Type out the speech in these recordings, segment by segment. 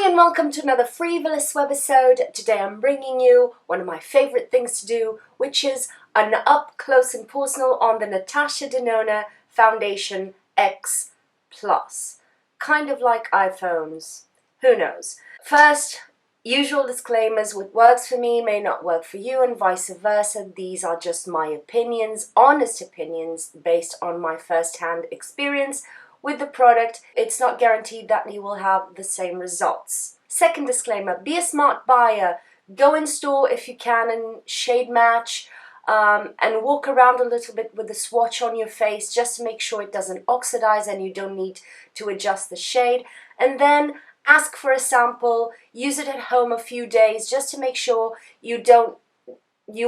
Hi and welcome to another free.volous webisode. Today I'm bringing you one of my favorite things to do, which is an up close and personal on the Natasha Denona Foundation X Plus. Kind of like iPhones. Who knows? First, usual disclaimers: what works for me may not work for you and vice versa. These are just my opinions, honest opinions based on my first-hand experience with the product. It's not guaranteed that you will have the same results. Second disclaimer: be a smart buyer. Go in store if you can and shade match and walk around a little bit with the swatch on your face just to make sure it doesn't oxidize and you don't need to adjust the shade. And then ask for a sample, use it at home a few days just to make sure you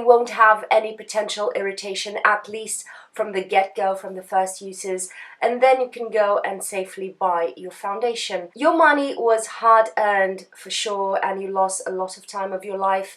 won't have any potential irritation, at least from the get-go, from the first uses, and then you can go and safely buy your foundation. Your money was hard-earned for sure, and you lost a lot of time of your life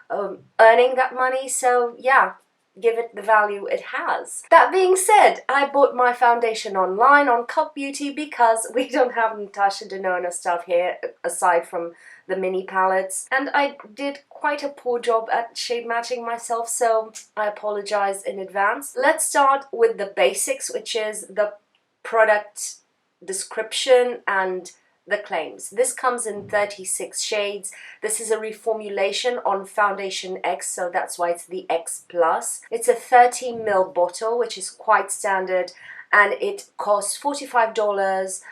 earning that money, so yeah, give it the value it has. That being said, I bought my foundation online on Cup Beauty because we don't have Natasha Denona stuff here aside from the mini palettes, and I did quite a poor job at shade matching myself, so I apologize in advance. Let's start with the basics, which is the product description and the claims. This comes in 36 shades. This is a reformulation on Foundation X, so that's why it's the X Plus. It's a 30 ml bottle, which is quite standard, and it costs $45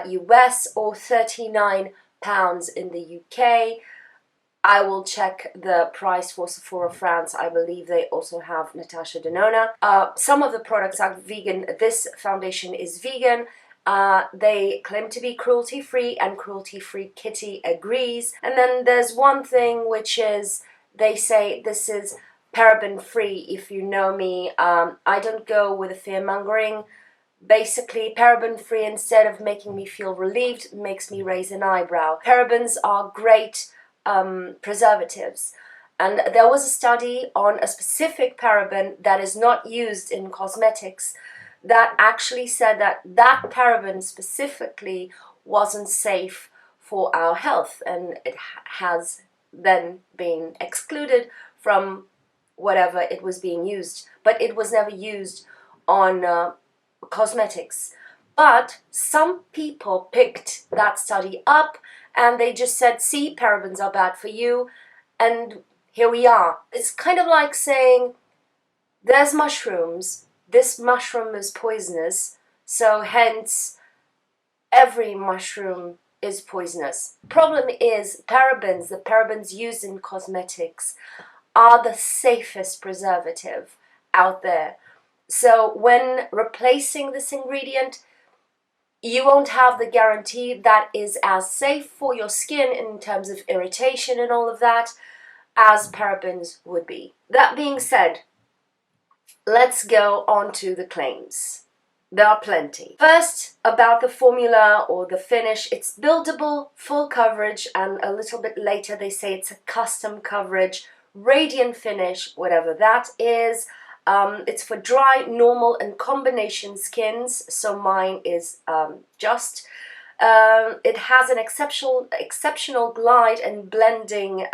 US or £39 in the UK. I will check the price for Sephora France. I believe they also have Natasha Denona. Some of the products are vegan. This foundation is vegan. They claim to be cruelty-free, and cruelty-free Kitty agrees. And then there's one thing, which is they say this is paraben-free. If you know me, I don't go with the fear-mongering. Basically, paraben-free, instead of making me feel relieved, makes me raise an eyebrow. Parabens are great preservatives, and there was a study on a specific paraben that is not used in cosmetics that actually said that that paraben specifically wasn't safe for our health, and it has then been excluded from whatever it was being used, but it was never used on cosmetics. But some people picked that study up and they just said, see, parabens are bad for you, and here we are. It's kind of like saying, there's mushrooms, this mushroom is poisonous, so hence every mushroom is poisonous. Problem is, parabens, the parabens used in cosmetics, are the safest preservative out there. So when replacing this ingredient, you won't have the guarantee that is as safe for your skin in terms of irritation and all of that as parabens would be. That being said, let's go on to the claims. There are plenty. First, about the formula or the finish. It's buildable, full coverage, and a little bit later they say it's a custom coverage, radiant finish, whatever that is. It's for dry, normal, and combination skins, so mine is just. It has an exceptional glide and blending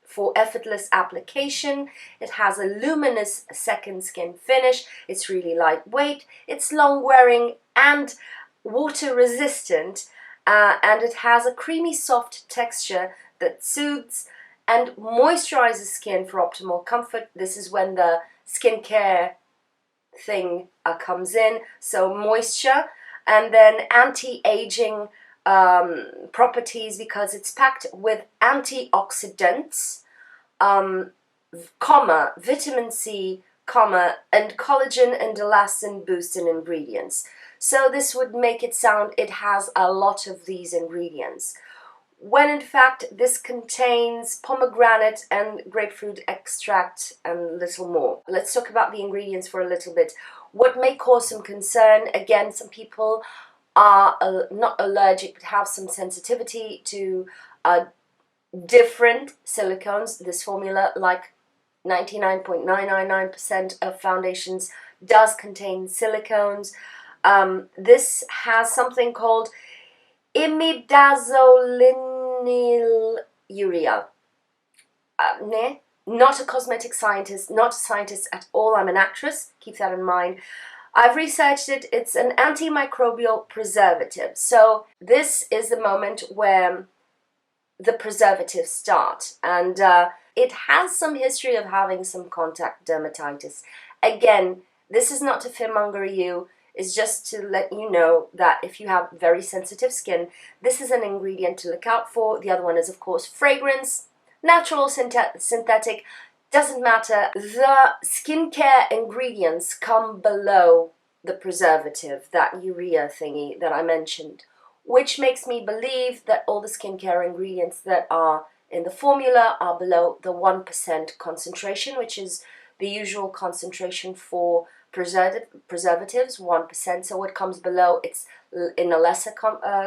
for effortless application. It has a luminous second skin finish. It's really lightweight. It's long-wearing and water-resistant, and it has a creamy, soft texture that soothes and moisturizes skin for optimal comfort. This is when the skincare thing comes in, so moisture, and then anti-aging properties because it's packed with antioxidants, vitamin C, and collagen and elastin boosting ingredients. So this would make it sound it has a lot of these ingredients, when in fact this contains pomegranate and grapefruit extract and little more. Let's talk about the ingredients for a little bit. What may cause some concern, again, some people are not allergic but have some sensitivity to different silicones. This formula, like 99.999% of foundations, does contain silicones. This has something called imidazolinium urea. Not a cosmetic scientist, not a scientist at all. I'm an actress, keep that in mind. I've researched it. It's an antimicrobial preservative. So this is the moment where the preservatives start, and it has some history of having some contact dermatitis. Again, this is not to fearmonger you, it's just to let you know that if you have very sensitive skin, this is an ingredient to look out for. The other one is, of course, fragrance, natural, synthetic, doesn't matter. The skincare ingredients come below the preservative, that urea thingy that I mentioned, which makes me believe that all the skincare ingredients that are in the formula are below the 1% concentration, which is the usual concentration for preservatives, 1%. So what comes below, it's in a lesser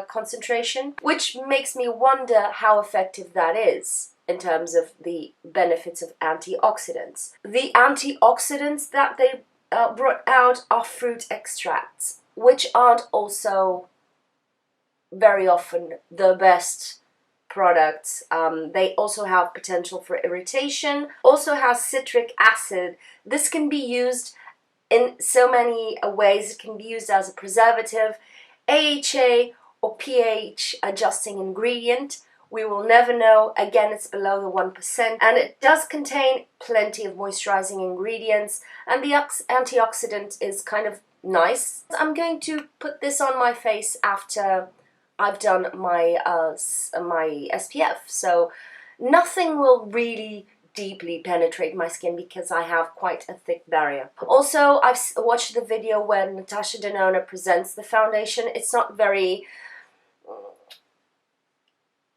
concentration, which makes me wonder how effective that is in terms of the benefits of antioxidants. The antioxidants that they brought out are fruit extracts, which aren't also very often the best products. They also have potential for irritation, also has citric acid. This can be used in so many ways. It can be used as a preservative, AHA or pH adjusting ingredient. We will never know. Again, it's below the 1%, and it does contain plenty of moisturizing ingredients, and the antioxidant is kind of nice. I'm going to put this on my face after I've done my my SPF, so nothing will really deeply penetrate my skin because I have quite a thick barrier. Also, I've watched the video where Natasha Denona presents the foundation. It's not very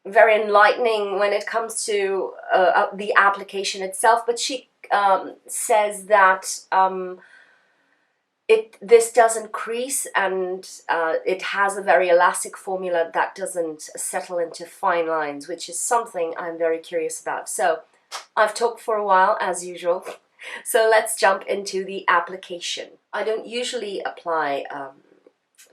enlightening when it comes to the application itself, but she says that this doesn't crease, and it has a very elastic formula that doesn't settle into fine lines, which is something I'm very curious about. So I've talked for a while, as usual, so let's jump into the application. I don't usually apply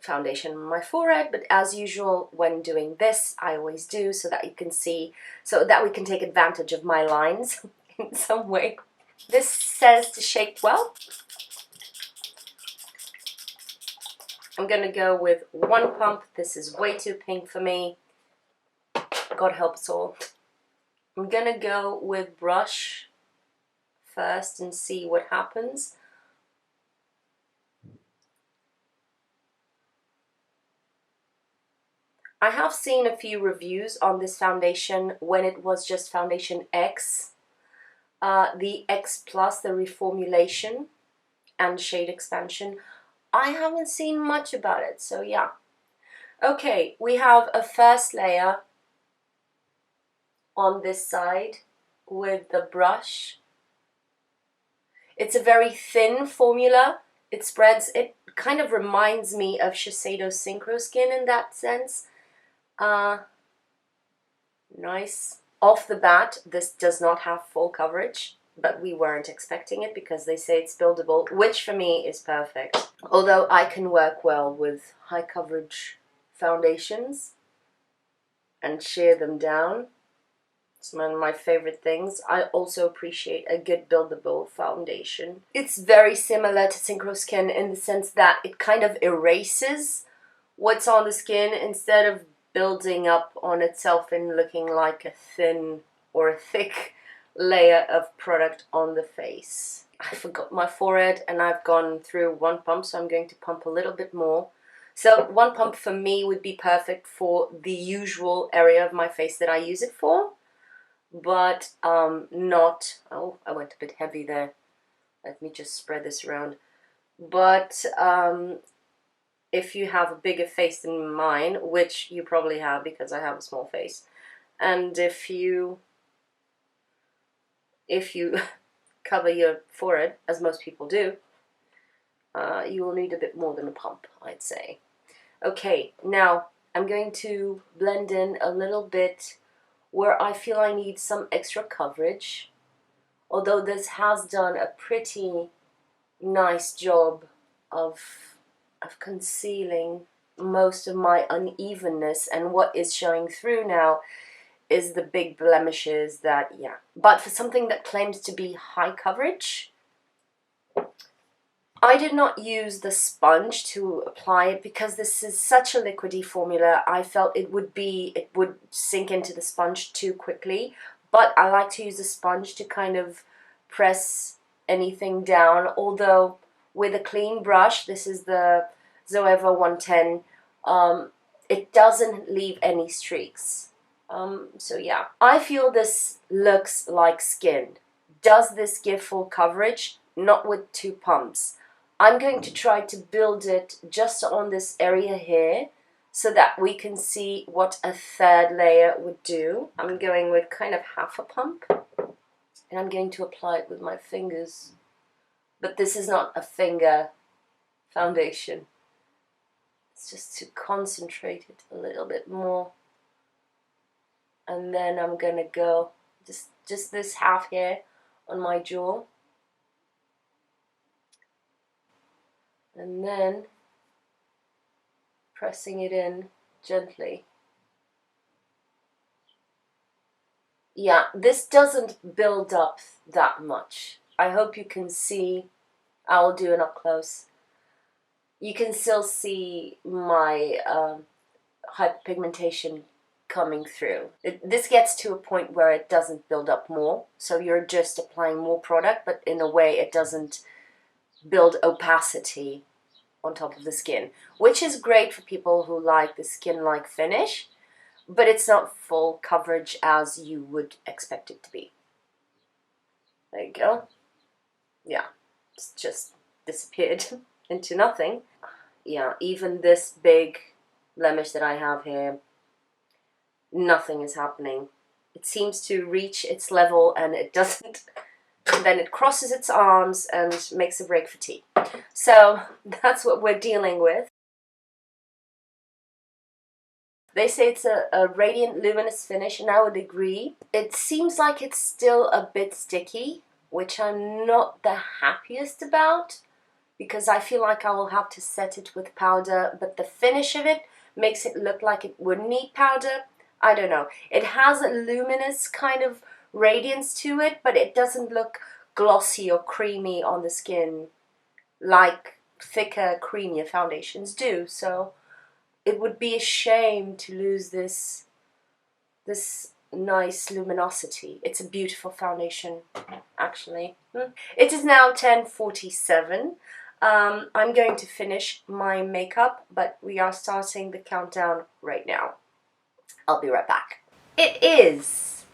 foundation on my forehead, but as usual when doing this I always do, so that you can see, so that we can take advantage of my lines in some way. This says to shake well. I'm gonna go with one pump. This is way too pink for me. God help us all. I'm gonna go with brush first and see what happens. I have seen a few reviews on this foundation when it was just foundation X, the X Plus, the reformulation and shade expansion. I haven't seen much about it, so yeah. Okay, we have a first layer on this side with the brush. It's a very thin formula. It spreads, it kind of reminds me of Shiseido Synchro Skin in that sense. Nice. Off the bat, this does not have full coverage, but we weren't expecting it because they say it's buildable, which for me is perfect. Although I can work well with high coverage foundations and shear them down. It's one of my favorite things. I also appreciate a good buildable foundation. It's very similar to Synchro Skin in the sense that it kind of erases what's on the skin instead of building up on itself and looking like a thin or a thick layer of product on the face. I forgot my forehead and I've gone through one pump, so I'm going to pump a little bit more. So one pump for me would be perfect for the usual area of my face that I use it for, but not, oh, I went a bit heavy there. Let me just spread this around. But if you have a bigger face than mine, which you probably have because I have a small face, and if you cover your forehead, as most people do, you will need a bit more than a pump, I'd say. Okay, now I'm going to blend in a little bit where I feel I need some extra coverage, although this has done a pretty nice job of concealing most of my unevenness, and what is showing through now is the big blemishes that, yeah. But for something that claims to be high coverage, I did not use the sponge to apply it because this is such a liquidy formula. I felt it would sink into the sponge too quickly. But I like to use the sponge to kind of press anything down. Although with a clean brush, this is the Zoeva 110, it doesn't leave any streaks. So yeah, I feel this looks like skin. Does this give full coverage? Not with 2 pumps. I'm going to try to build it just on this area here so that we can see what a 3rd layer would do. I'm going with kind of half a pump and I'm going to apply it with my fingers. But this is not a finger foundation. It's just to concentrate it a little bit more. And then I'm gonna go just this half here on my jaw. And then pressing it in gently. Yeah, this doesn't build up that much. I hope you can see. I'll do an up close. You can still see my hyperpigmentation coming through. This gets to a point where it doesn't build up more, so you're just applying more product, but in a way it doesn't build opacity on top of the skin, which is great for people who like the skin-like finish, but it's not full coverage as you would expect it to be. There you go. Yeah, it's just disappeared into nothing. Yeah, even this big blemish that I have here, nothing is happening. It seems to reach its level and it doesn't. And then it crosses its arms and makes a break for tea. So that's what we're dealing with. They say it's a radiant, luminous finish, and I would agree. It seems like it's still a bit sticky, which I'm not the happiest about, because I feel like I will have to set it with powder, but the finish of it makes it look like it would need powder. I don't know. It has a luminous kind of radiance to it, but it doesn't look glossy or creamy on the skin like thicker, creamier foundations do. So it would be a shame to lose this nice luminosity. It's a beautiful foundation, actually. It is now 10:47. I'm going to finish my makeup, but we are starting the countdown right now. I'll be right back. It is,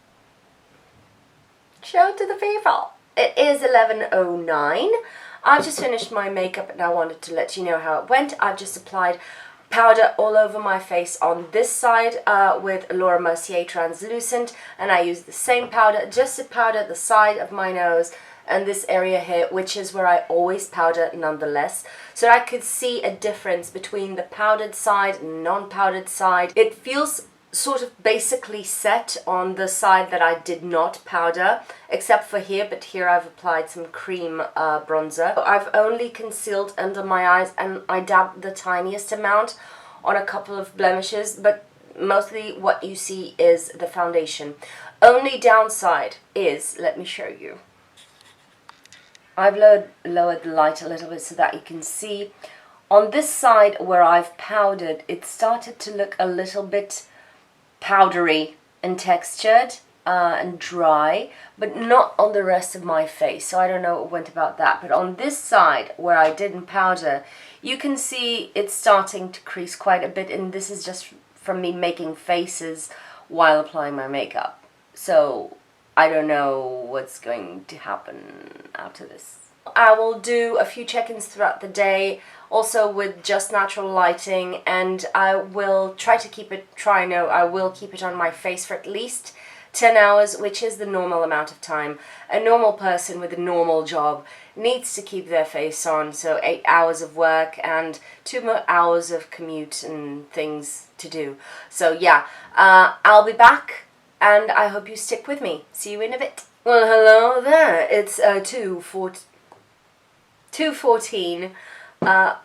show to the people, it is 11:09. I've just finished my makeup and I wanted to let you know how it went. I've just applied powder all over my face on this side with Laura Mercier Translucent, and I used the same powder just to powder the side of my nose and this area here, which is where I always powder nonetheless, so I could see a difference between the powdered side and non-powdered side. It feels sort of basically set on the side that I did not powder, except for here, but here I've applied some cream bronzer. I've only concealed under my eyes and I dabbed the tiniest amount on a couple of blemishes, but mostly what you see is the foundation. Only downside is, let me show you. I've lowered the light a little bit so that you can see. On this side where I've powdered, it started to look a little bit powdery and textured and dry, but not on the rest of my face, so I don't know what went about that. But on this side where I didn't powder, you can see it's starting to crease quite a bit, and this is just from me making faces while applying my makeup. So I don't know what's going to happen after this. I will do a few check-ins throughout the day, also with just natural lighting, and I will try to keep it, I will keep it on my face for at least 10 hours, which is the normal amount of time. A normal person with a normal job needs to keep their face on, so 8 hours of work and 2 more hours of commute and things to do. So yeah, I'll be back, and I hope you stick with me. See you in a bit. Well, hello there. It's 2:14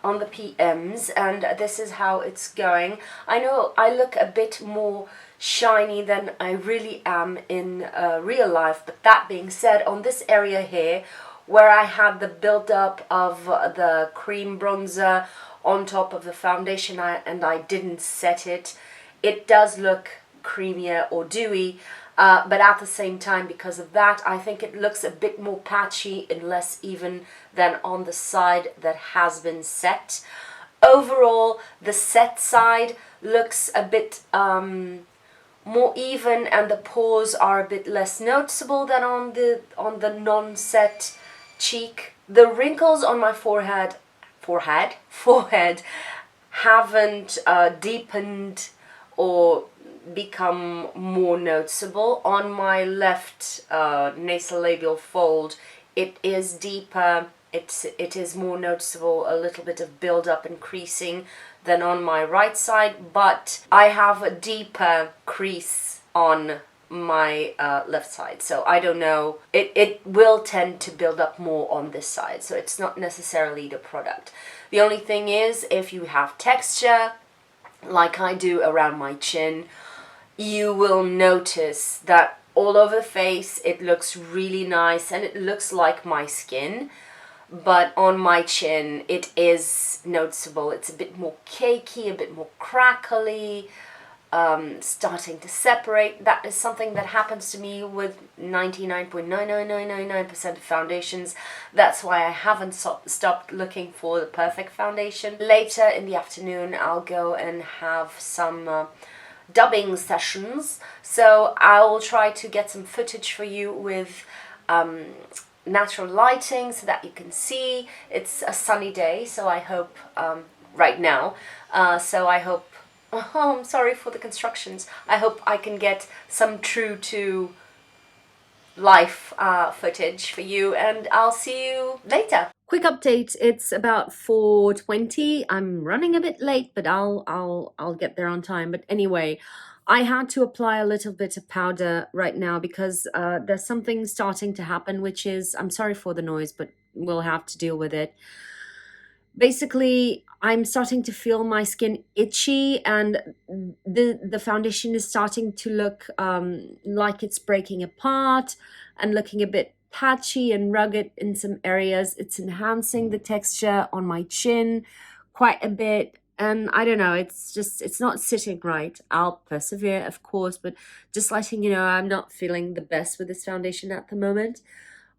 on the PMs, and this is how it's going. I know I look a bit more shiny than I really am in real life. But that being said, on this area here, where I had the build-up of the cream bronzer on top of the foundation and I didn't set it, it does look creamier or dewy, but at the same time, because of that, I think it looks a bit more patchy and less even than on the side that has been set. Overall, the set side looks a bit more even, and the pores are a bit less noticeable than on the non-set cheek. The wrinkles on my forehead haven't deepened or become more noticeable. On my left nasolabial fold, it is deeper. It is more noticeable, a little bit of build-up and creasing than on my right side, but I have a deeper crease on my left side, so I don't know. It will tend to build up more on this side, so it's not necessarily the product. The only thing is, if you have texture, like I do around my chin, you will notice that all over the face it looks really nice and it looks like my skin. But on my chin, it is noticeable. It's a bit more cakey, a bit more crackly, starting to separate. That is something that happens to me with 99.99999% of foundations. That's why I haven't stopped looking for the perfect foundation. Later in the afternoon, I'll go and have some dubbing sessions. So I will try to get some footage for you with natural lighting so that you can see. It's a sunny day, so I hope right now, so I hope, oh, I'm sorry for the constructions, I hope I can get some true to life footage for you, and I'll see you later. Quick update, it's about 4:20. I'm running a bit late, but I'll get there on time. But anyway, I had to apply a little bit of powder right now because there's something starting to happen, which is, I'm sorry for the noise, but we'll have to deal with it. Basically, I'm starting to feel my skin itchy, and the foundation is starting to look like it's breaking apart and looking a bit patchy and rugged in some areas. It's enhancing the texture on my chin quite a bit. And I don't know, it's not sitting right. I'll persevere, of course, but just letting you know, I'm not feeling the best with this foundation at the moment.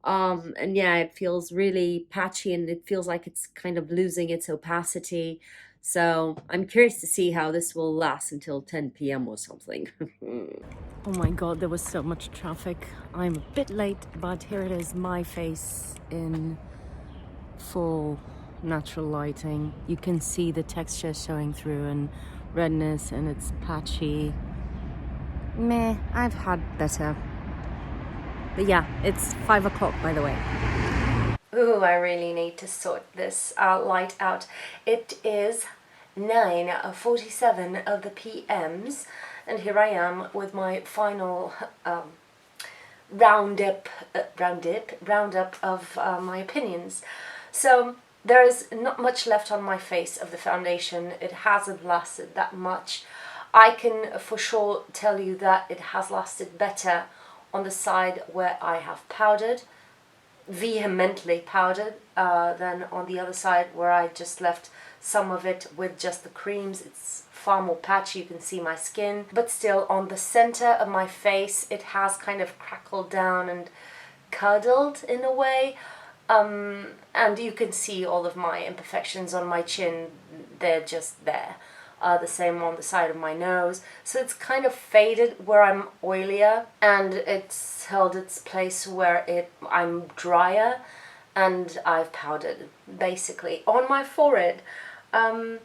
And yeah, it feels really patchy and it feels like it's kind of losing its opacity. So I'm curious to see how this will last until 10 p.m. or something. Oh my god, there was so much traffic. I'm a bit late, but here it is, my face in full natural lighting. You can see the texture showing through and redness, and it's patchy. Meh, I've had better. But yeah, it's 5 o'clock, by the way. Ooh, I really need to sort this light out. It is 9:47 of the PMs, and here I am with my final roundup of my opinions. So there's not much left on my face of the foundation. It hasn't lasted that much. I can for sure tell you that it has lasted better on the side where I have powdered, vehemently powdered, than on the other side where I just left some of it with just the creams. It's far more patchy, you can see my skin, but still on the center of my face it has kind of crackled down and curdled in a way, and you can see all of my imperfections on my chin. They're just there. The same on the side of my nose. So it's kind of faded where I'm oilier, and it's held its place where I'm drier, and I've powdered basically. On my forehead, I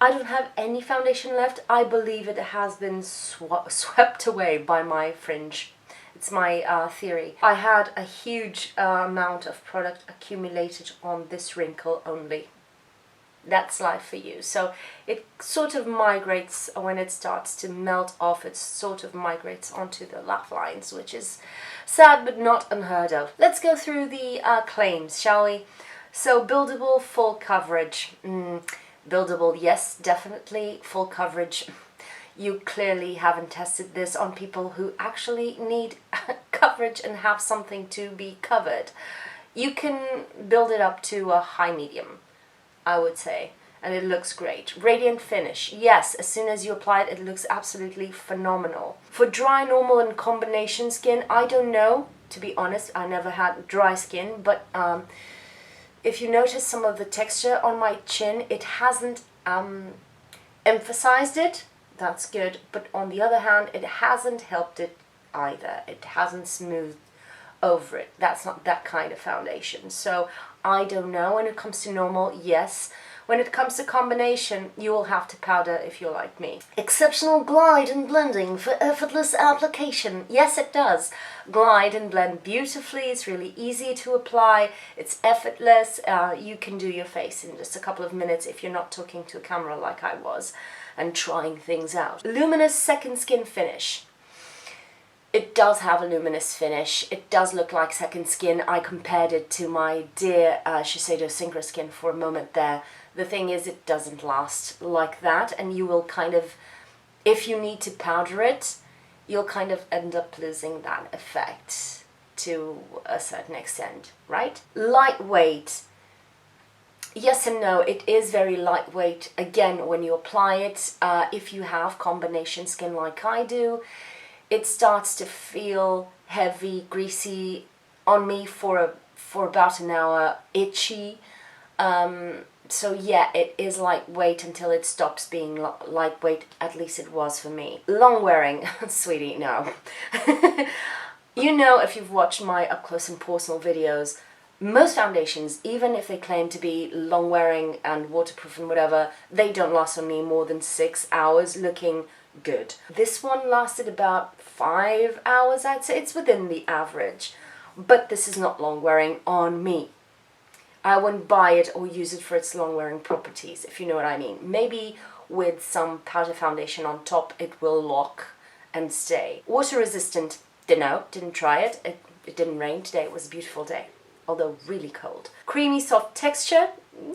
don't have any foundation left. I believe it has been swept away by my fringe. It's my theory. I had a huge amount of product accumulated on this wrinkle only. That's life for you. So it sort of migrates when it starts to melt off. It sort of migrates onto the laugh lines, which is sad but not unheard of. Let's go through the claims, shall we? So buildable, full coverage. Buildable, yes, definitely. Full coverage. you clearly haven't tested this on people who actually need coverage and have something to be covered. You can build it up to a high medium, I would say, and it looks great. Radiant finish, yes, as soon as you apply it, it looks absolutely phenomenal. For dry, normal and combination skin, I don't know, to be honest. I never had dry skin, but if you notice some of the texture on my chin, it hasn't emphasized it. That's good, but on the other hand, it hasn't helped it either. It hasn't smoothed over it. That's not that kind of foundation. So I don't know. When it comes to normal, yes. When it comes to combination, you will have to powder if you're like me. Exceptional glide and blending for effortless application. Yes, it does. Glide and blend beautifully. It's really easy to apply. It's effortless. You can do your face in just a couple of minutes if you're not talking to a camera like I was and trying things out. Luminous second skin finish. It does have a luminous finish. It does look like second skin. I compared it to my dear Shiseido Synchro Skin for a moment there. The thing is, it doesn't last like that, and you will kind of, if you need to powder it, you'll kind of end up losing that effect to a certain extent, right? Lightweight. Yes and no, it is very lightweight. Again, when you apply it, if you have combination skin like I do, it starts to feel heavy, greasy on me for about an hour, itchy. So yeah, it is lightweight until it stops being lightweight, at least it was for me. Long wearing, sweetie, no. You know, if you've watched my up close and personal videos, most foundations, even if they claim to be long wearing and waterproof and whatever, they don't last on me more than 6 hours looking good. This one lasted about 5 hours, I'd say. It's within the average, but this is not long wearing on me. I wouldn't buy it or use it for its long wearing properties, if you know what I mean. Maybe with some powder foundation on top it will lock and stay. Water resistant, didn't try it. It didn't rain today, it was a beautiful day, although really cold. Creamy soft texture,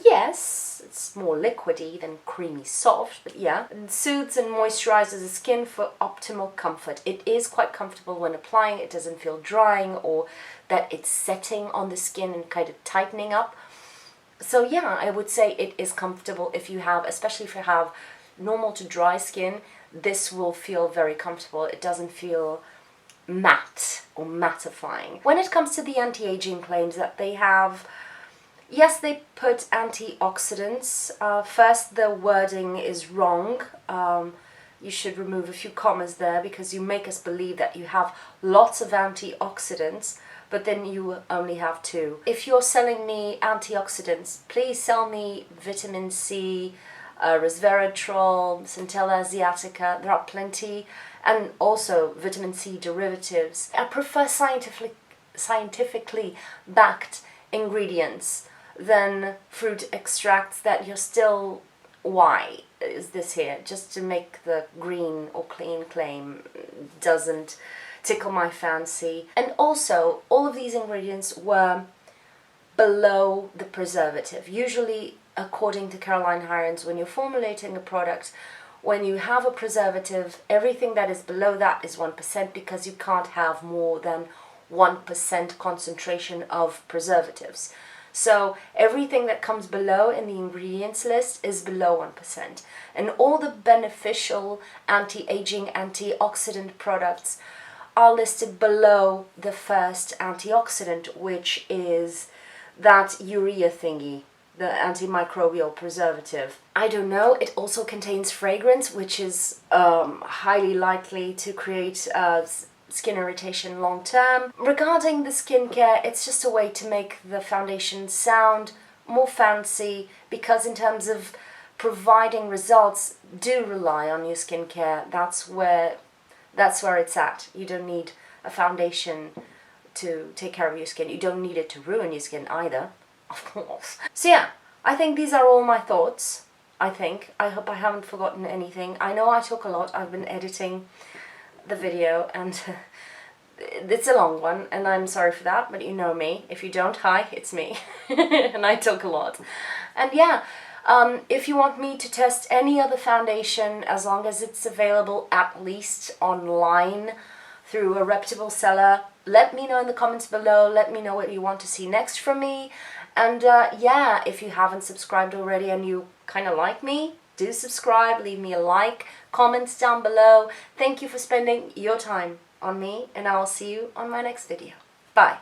yes, it's more liquidy than creamy soft, but yeah. It soothes and moisturizes the skin for optimal comfort. It is quite comfortable when applying. It doesn't feel drying or that it's setting on the skin and kind of tightening up. So yeah, I would say it is comfortable if you have, especially if you have normal to dry skin, this will feel very comfortable. It doesn't feel matte or mattifying. When it comes to the anti-aging claims that they have, yes, they put antioxidants. First, the wording is wrong. You should remove a few commas there because you make us believe that you have lots of antioxidants, but then you only have 2. If you're selling me antioxidants, please sell me vitamin C, resveratrol, Centella asiatica, there are plenty, and also vitamin C derivatives. I prefer scientifically backed ingredients than fruit extracts that you're still, why is this here? Just to make the green or clean claim doesn't tickle my fancy. And also, all of these ingredients were below the preservative. Usually, according to Caroline Hirons, when you're formulating a product, when you have a preservative, everything that is below that is 1% because you can't have more than 1% concentration of preservatives. So everything that comes below in the ingredients list is below 1%. And all the beneficial anti-aging, antioxidant products are listed below the first antioxidant, which is that urea thingy, the antimicrobial preservative. I don't know, it also contains fragrance, which is highly likely to create skin irritation long term. Regarding the skincare, it's just a way to make the foundation sound more fancy, because in terms of providing results, do rely on your skincare. That's where it's at. You don't need a foundation to take care of your skin. You don't need it to ruin your skin either, of course. So yeah, I think these are all my thoughts. I hope I haven't forgotten anything. I know I talk a lot. I've been editing the video and it's a long one and I'm sorry for that, but you know me. If you don't, hi, it's me. And I talk a lot. And yeah, If you want me to test any other foundation, as long as it's available at least online through a reputable seller, let me know in the comments below. Let me know what you want to see next from me. And yeah, if you haven't subscribed already and you kind of like me, do subscribe, leave me a like, comments down below. Thank you for spending your time on me, and I'll see you on my next video. Bye.